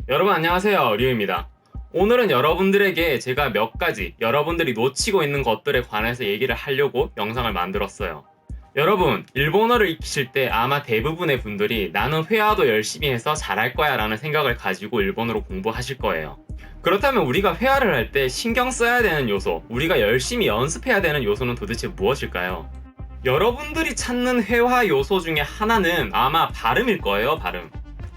여러분 안녕하세요, 류입니다. 오늘은 여러분들에게 제가 몇 가지 여러분들이 놓치고 있는 것들에 관해서 얘기를 하려고 영상을 만들었어요. 여러분, 일본어를 익히실 때 아마 대부분의 분들이 나는 회화도 열심히 해서 잘할 거야 라는 생각을 가지고 일본어로 공부하실 거예요. 그렇다면 우리가 회화를 할 때 신경 써야 되는 요소, 우리가 열심히 연습해야 되는 요소는 도대체 무엇일까요? 여러분들이 찾는 회화 요소 중에 하나는 아마 발음일 거예요, 발음.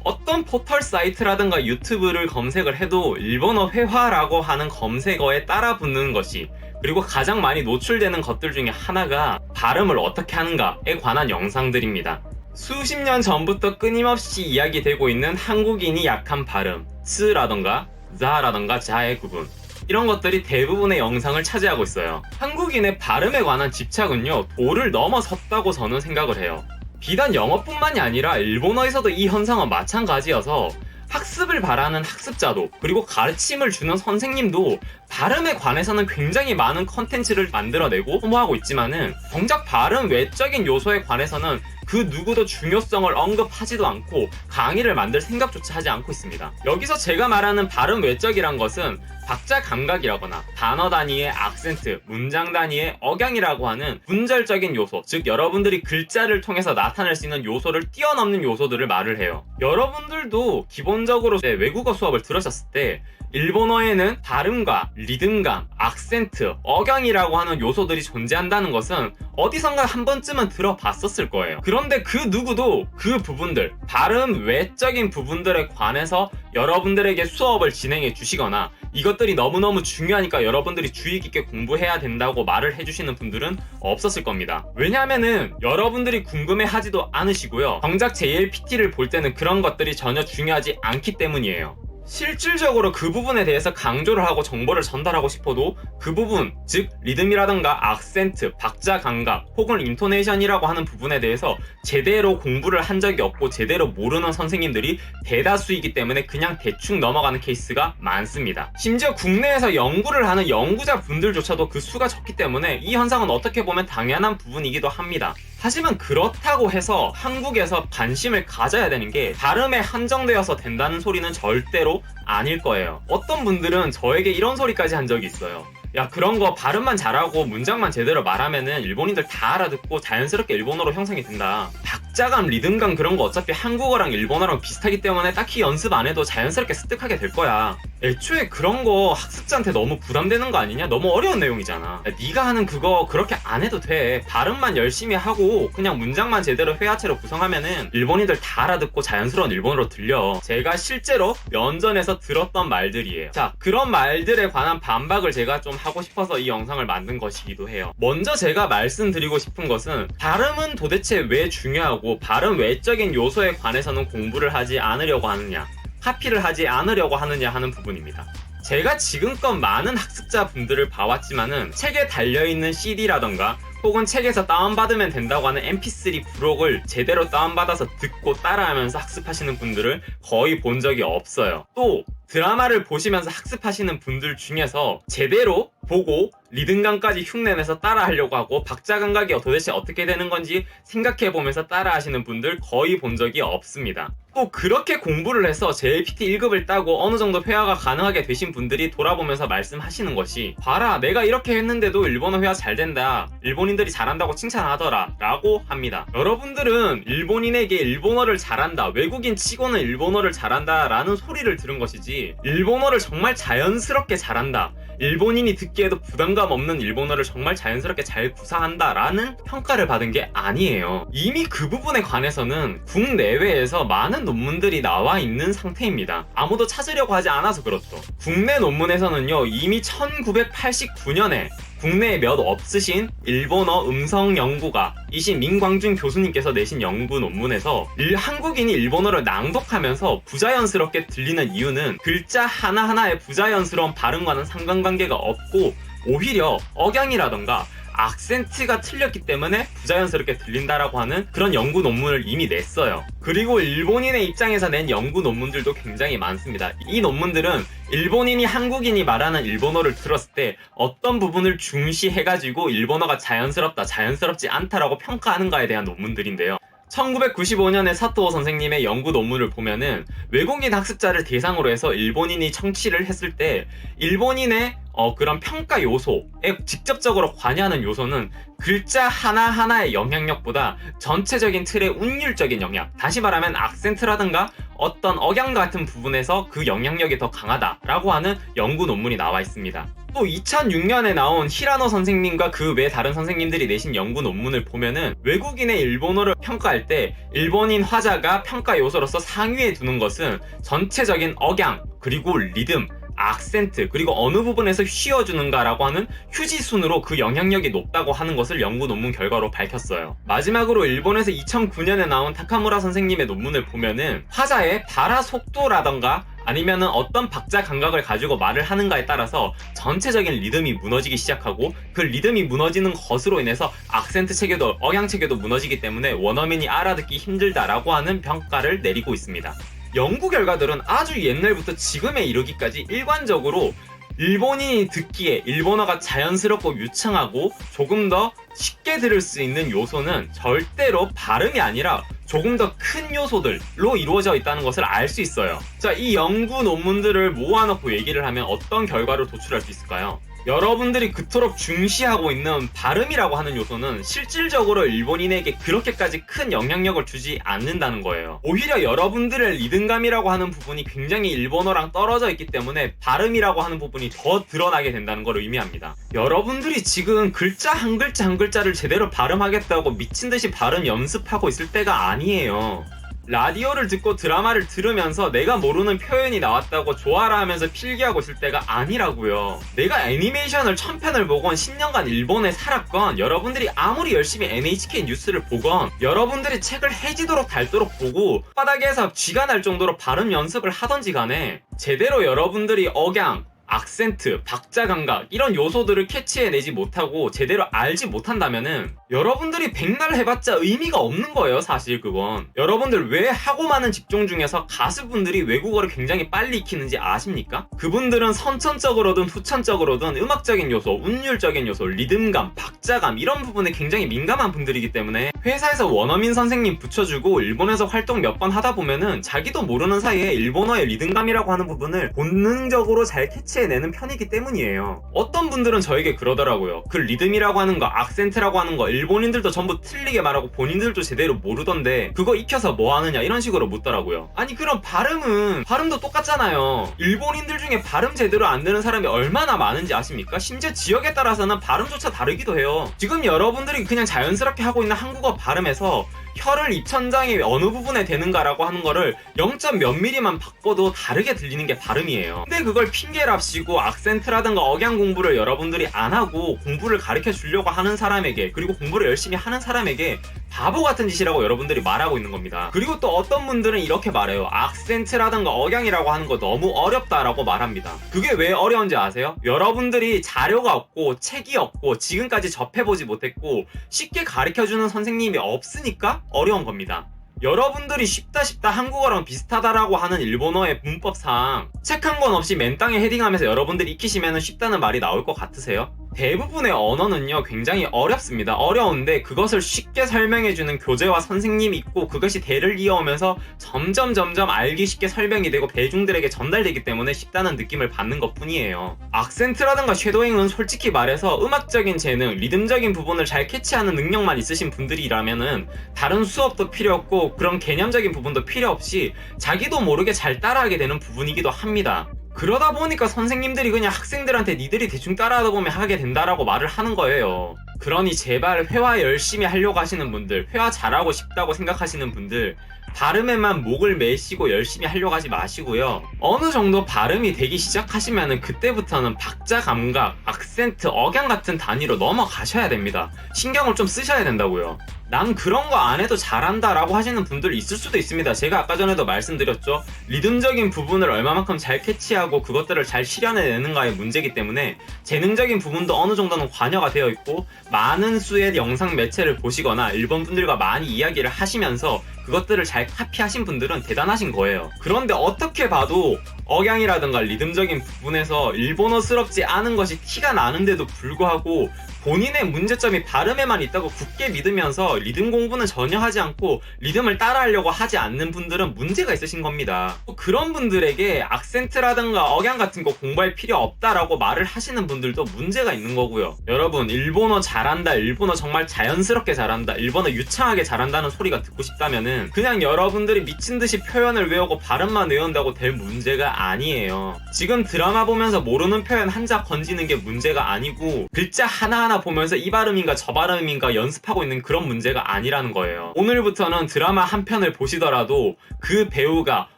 어떤 포털 사이트라든가 유튜브를 검색을 해도 일본어 회화라고 하는 검색어에 따라 붙는 것이, 그리고 가장 많이 노출되는 것들 중에 하나가 발음을 어떻게 하는가에 관한 영상들입니다. 수십 년 전부터 끊임없이 이야기되고 있는 한국인이 약한 발음, 스라던가 자라던가 자의 구분, 이런 것들이 대부분의 영상을 차지하고 있어요. 한국인의 발음에 관한 집착은요, 도를 넘어섰다고 저는 생각을 해요. 비단 영어뿐만이 아니라 일본어에서도 이 현상은 마찬가지여서 학습을 바라는 학습자도, 그리고 가르침을 주는 선생님도 발음에 관해서는 굉장히 많은 컨텐츠를 만들어내고 소모하고 있지만은 정작 발음 외적인 요소에 관해서는 그 누구도 중요성을 언급하지도 않고 강의를 만들 생각조차 하지 않고 있습니다. 여기서 제가 말하는 발음 외적이란 것은 박자 감각이라거나 단어 단위의 악센트, 문장 단위의 억양이라고 하는 문절적인 요소, 즉 여러분들이 글자를 통해서 나타낼 수 있는 요소를 뛰어넘는 요소들을 말을 해요. 여러분들도 기본적으로 외국어 수업을 들으셨을 때 일본어에는 발음과 리듬감, 악센트, 억양이라고 하는 요소들이 존재한다는 것은 어디선가 한 번쯤은 들어봤었을 거예요. 그런데 그 누구도 그 부분들, 발음 외적인 부분들에 관해서 여러분들에게 수업을 진행해 주시거나 이것들이 너무너무 중요하니까 여러분들이 주의 깊게 공부해야 된다고 말을 해주시는 분들은 없었을 겁니다. 왜냐하면은 여러분들이 궁금해 하지도 않으시고요, 정작 JLPT를 볼 때는 그런 것들이 전혀 중요하지 않기 때문이에요. 실질적으로 그 부분에 대해서 강조를 하고 정보를 전달하고 싶어도 그 부분, 즉 리듬이라던가 악센트, 박자 감각 혹은 인토네이션이라고 하는 부분에 대해서 제대로 공부를 한 적이 없고 제대로 모르는 선생님들이 대다수이기 때문에 그냥 대충 넘어가는 케이스가 많습니다. 심지어 국내에서 연구를 하는 연구자 분들조차도 그 수가 적기 때문에 이 현상은 어떻게 보면 당연한 부분이기도 합니다. 하지만 그렇다고 해서 한국에서 관심을 가져야 되는 게 발음에 한정되어서 된다는 소리는 절대로 아닐 거예요. 어떤 분들은 저에게 이런 소리까지 한 적이 있어요. 야, 그런 거 발음만 잘하고 문장만 제대로 말하면은 일본인들 다 알아듣고 자연스럽게 일본어로 형성이 된다. 박자감, 리듬감 그런 거 어차피 한국어랑 일본어랑 비슷하기 때문에 딱히 연습 안 해도 자연스럽게 습득하게 될 거야. 애초에 그런 거 학습자한테 너무 부담되는 거 아니냐? 너무 어려운 내용이잖아. 야, 네가 하는 그거 그렇게 안 해도 돼. 발음만 열심히 하고 그냥 문장만 제대로 회화체로 구성하면은 일본인들 다 알아듣고 자연스러운 일본어로 들려. 제가 실제로 면전에서 들었던 말들이에요. 자, 그런 말들에 관한 반박을 제가 좀 하고 싶어서 이 영상을 만든 것이기도 해요. 먼저 제가 말씀드리고 싶은 것은 발음은 도대체 왜 중요하고 발음 외적인 요소에 관해서는 공부를 하지 않으려고 하느냐, 카피를 하지 않으려고 하느냐 하는 부분입니다. 제가 지금껏 많은 학습자분들을 봐왔지만은 책에 달려있는 CD라던가 혹은 책에서 다운받으면 된다고 하는 MP3 부록을 제대로 다운받아서 듣고 따라하면서 학습하시는 분들을 거의 본 적이 없어요. 또 드라마를 보시면서 학습하시는 분들 중에서 제대로 보고 리듬감까지 흉내내서 따라하려고 하고 박자 감각이 도대체 어떻게 되는 건지 생각해보면서 따라하시는 분들 거의 본 적이 없습니다. 또 그렇게 공부를 해서 JLPT 1급을 따고 어느 정도 회화가 가능하게 되신 분들이 돌아보면서 말씀하시는 것이, 봐라, 내가 이렇게 했는데도 일본어 회화 잘 된다, 일본인들이 잘한다고 칭찬하더라 라고 합니다. 여러분들은 일본인에게 일본어를 잘한다, 외국인 치고는 일본어를 잘한다 라는 소리를 들은 것이지, 일본어를 정말 자연스럽게 잘한다, 일본인이 듣기에도 부담감 없는 일본어를 정말 자연스럽게 잘 구사한다 라는 평가를 받은 게 아니에요. 이미 그 부분에 관해서는 국내외에서 많은 논문들이 나와 있는 상태입니다. 아무도 찾으려고 하지 않아서 그렇죠. 국내 논문에서는요, 이미 1989년에 국내에 몇 없으신 일본어 음성 연구가이신 민광준 교수님께서 내신 연구 논문에서 한국인이 일본어를 낭독하면서 부자연스럽게 들리는 이유는 글자 하나하나의 부자연스러운 발음과는 상관관계가 없고 오히려 억양이라던가 악센트가 틀렸기 때문에 부자연스럽게 들린다라고 하는 그런 연구 논문을 이미 냈어요. 그리고 일본인의 입장에서 낸 연구 논문들도 굉장히 많습니다. 이 논문들은 일본인이 한국인이 말하는 일본어를 들었을 때 어떤 부분을 중시해가지고 일본어가 자연스럽다, 자연스럽지 않다라고 평가하는가에 대한 논문들인데요. 1995년에 사토 선생님의 연구 논문을 보면은 외국인 학습자를 대상으로 해서 일본인이 청취를 했을 때 일본인의 그런 평가 요소에 직접적으로 관여하는 요소는 글자 하나하나의 영향력보다 전체적인 틀의 운율적인 영향, 다시 말하면 악센트라든가 어떤 억양 같은 부분에서 그 영향력이 더 강하다라고 하는 연구 논문이 나와 있습니다. 또 2006년에 나온 히라노 선생님과 그 외 다른 선생님들이 내신 연구 논문을 보면은 외국인의 일본어를 평가할 때 일본인 화자가 평가 요소로서 상위에 두는 것은 전체적인 억양, 그리고 리듬, 악센트, 그리고 어느 부분에서 휘어주는가라고 하는 휴지순으로 그 영향력이 높다고 하는 것을 연구 논문 결과로 밝혔어요. 마지막으로 일본에서 2009년에 나온 타카무라 선생님의 논문을 보면은 화자의 발화 속도라던가 아니면은 어떤 박자 감각을 가지고 말을 하는가에 따라서 전체적인 리듬이 무너지기 시작하고 그 리듬이 무너지는 것으로 인해서 악센트 체계도 억양 체계도 무너지기 때문에 원어민이 알아듣기 힘들다라고 하는 평가를 내리고 있습니다. 연구 결과들은 아주 옛날부터 지금에 이르기까지 일관적으로 일본인이 듣기에 일본어가 자연스럽고 유창하고 조금 더 쉽게 들을 수 있는 요소는 절대로 발음이 아니라 조금 더 큰 요소들로 이루어져 있다는 것을 알 수 있어요. 자, 이 연구 논문들을 모아놓고 얘기를 하면 어떤 결과를 도출할 수 있을까요? 여러분들이 그토록 중시하고 있는 발음이라고 하는 요소는 실질적으로 일본인에게 그렇게까지 큰 영향력을 주지 않는다는 거예요. 오히려 여러분들의 리듬감이라고 하는 부분이 굉장히 일본어랑 떨어져 있기 때문에 발음이라고 하는 부분이 더 드러나게 된다는 걸 의미합니다. 여러분들이 지금 글자 한 글자 한 글자를 제대로 발음하겠다고 미친듯이 발음 연습하고 있을 때가 아니에요. 라디오를 듣고 드라마를 들으면서 내가 모르는 표현이 나왔다고 좋아라 하면서 필기하고 있을 때가 아니라고요. 내가 애니메이션을 1000편을 보건 10년간 일본에 살았건 여러분들이 아무리 열심히 NHK 뉴스를 보건 여러분들이 책을 해지도록 닳도록 보고 바닥에서 쥐가 날 정도로 발음 연습을 하던지 간에 제대로 여러분들이 억양, 악센트, 박자 감각 이런 요소들을 캐치해내지 못하고 제대로 알지 못한다면은 여러분들이 백날 해봤자 의미가 없는 거예요. 사실 그건 여러분들 왜 하고 많은 직종 중에서 가수분들이 외국어를 굉장히 빨리 익히는지 아십니까? 그분들은 선천적으로든 후천적으로든 음악적인 요소, 운율적인 요소, 리듬감, 박자감 이런 부분에 굉장히 민감한 분들이기 때문에 회사에서 원어민 선생님 붙여주고 일본에서 활동 몇 번 하다 보면은 자기도 모르는 사이에 일본어의 리듬감이라고 하는 부분을 본능적으로 잘 캐치해내는 편이기 때문이에요. 어떤 분들은 저에게 그러더라고요. 그 리듬이라고 하는 거, 악센트라고 하는 거 일본인들도 전부 틀리게 말하고 본인들도 제대로 모르던데 그거 익혀서 뭐 하느냐 이런 식으로 묻더라고요. 아니 그럼 발음도 똑같잖아요. 일본인들 중에 발음 제대로 안 되는 사람이 얼마나 많은지 아십니까? 심지어 지역에 따라서는 발음조차 다르기도 해요. 지금 여러분들이 그냥 자연스럽게 하고 있는 한국어 발음에서 혀를 입천장이 어느 부분에 대는가라고 하는 거를 0. 몇 미리만 바꿔도 다르게 들리는 게 발음이에요. 근데 그걸 핑계랍시고 악센트라든가 억양 공부를 여러분들이 안 하고 공부를 가르쳐 주려고 하는 사람에게 그리고 공부를 열심히 하는 사람에게 바보 같은 짓이라고 여러분들이 말하고 있는 겁니다. 그리고 또 어떤 분들은 이렇게 말해요. 악센트라든가 억양이라고 하는 거 너무 어렵다라고 말합니다. 그게 왜 어려운지 아세요? 여러분들이 자료가 없고 책이 없고 지금까지 접해보지 못했고 쉽게 가르쳐주는 선생님이 없으니까 어려운 겁니다. 여러분들이 쉽다 한국어랑 비슷하다라고 하는 일본어의 문법상 책 한 권 없이 맨땅에 헤딩하면서 여러분들이 익히시면 쉽다는 말이 나올 것 같으세요? 대부분의 언어는요 굉장히 어렵습니다. 어려운데 그것을 쉽게 설명해주는 교재와 선생님이 있고 그것이 대를 이어오면서 점점 알기 쉽게 설명이 되고 대중들에게 전달되기 때문에 쉽다는 느낌을 받는 것 뿐이에요. 악센트라든가 쉐도잉은 솔직히 말해서 음악적인 재능, 리듬적인 부분을 잘 캐치하는 능력만 있으신 분들이라면은 다른 수업도 필요 없고 그런 개념적인 부분도 필요 없이 자기도 모르게 잘 따라하게 되는 부분이기도 합니다. 그러다 보니까 선생님들이 그냥 학생들한테 니들이 대충 따라하다 보면 하게 된다라고 말을 하는 거예요. 그러니 제발 회화 열심히 하려고 하시는 분들, 회화 잘하고 싶다고 생각하시는 분들 발음에만 목을 매시고 열심히 하려고 하지 마시고요. 어느 정도 발음이 되기 시작하시면은 그때부터는 박자 감각, 악센트, 억양 같은 단위로 넘어가셔야 됩니다. 신경을 좀 쓰셔야 된다고요. 난 그런 거 안 해도 잘한다 라고 하시는 분들 있을 수도 있습니다. 제가 아까 전에도 말씀드렸죠. 리듬적인 부분을 얼마만큼 잘 캐치하고 그것들을 잘 실현해내는가의 문제이기 때문에 재능적인 부분도 어느 정도는 관여가 되어 있고 많은 수의 영상 매체를 보시거나 일본 분들과 많이 이야기를 하시면서 그것들을 잘 카피하신 분들은 대단하신 거예요. 그런데 어떻게 봐도 억양이라든가 리듬적인 부분에서 일본어스럽지 않은 것이 티가 나는데도 불구하고 본인의 문제점이 발음에만 있다고 굳게 믿으면서 리듬 공부는 전혀 하지 않고 리듬을 따라하려고 하지 않는 분들은 문제가 있으신 겁니다. 그런 분들에게 악센트라든가 억양 같은 거 공부할 필요 없다라고 말을 하시는 분들도 문제가 있는 거고요. 여러분, 일본어 잘한다, 일본어 정말 자연스럽게 잘한다, 일본어 유창하게 잘한다는 소리가 듣고 싶다면은 그냥 여러분들이 미친듯이 표현을 외우고 발음만 외운다고 될 문제가 아니에요. 지금 드라마 보면서 모르는 표현 한자 건지는 게 문제가 아니고 글자 하나하나 보면서 이 발음인가 저 발음인가 연습하고 있는 그런 문제가 아니라는 거예요. 오늘부터는 드라마 한 편을 보시더라도 그 배우가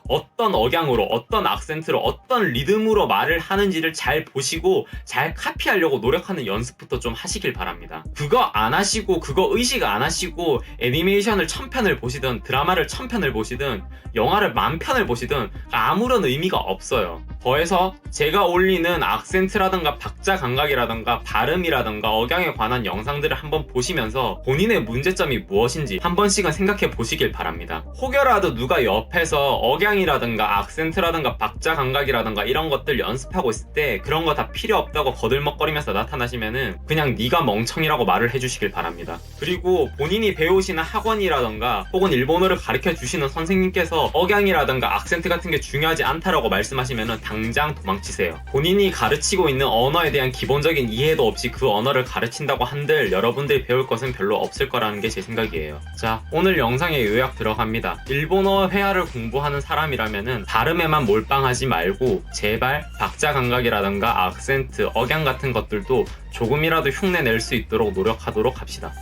어떤 억양으로, 어떤 악센트로, 어떤 리듬으로 말을 하는지를 잘 보시고 잘 카피하려고 노력하는 연습부터 좀 하시길 바랍니다. 그거 안 하시고, 그거 의식 안 하시고 애니메이션을 1000편을 보시든 드라마를 1000편을 보시든 영화를 10,000편을 보시든 아무런 의미가 없어요. 더해서 제가 올리는 악센트라든가 박자 감각이라든가 발음이라든가 억양에 관한 영상들을 한번 보시면서 본인의 문제점이 무엇인지 한 번씩은 생각해 보시길 바랍니다. 혹여라도 누가 옆에서 억양이라든가 악센트라든가 박자 감각이라든가 이런 것들 연습하고 있을 때 그런 거 다 필요 없다고 거들먹거리면서 나타나시면은 그냥 네가 멍청이라고 말을 해주시길 바랍니다. 그리고 본인이 배우시는 학원이라든가 혹은 일본어를 가르쳐 주시는 선생님께서 억양이라든가 악센트 같은 게 중요하지 않다라고 말씀하시면은 당장 도망치세요. 본인이 가르치고 있는 언어에 대한 기본적인 이해도 없이 그 언어를 가르친다고 한들 여러분들이 배울 것은 별로 없을 거라는 게 제 생각이에요. 자, 오늘 영상에 요약 들어갑니다. 일본어 회화를 공부하는 사람이라면은 발음에만 몰빵하지 말고 제발 박자 감각이라든가 악센트, 억양 같은 것들도 조금이라도 흉내 낼 수 있도록 노력하도록 합시다.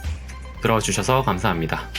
들어주셔서 감사합니다.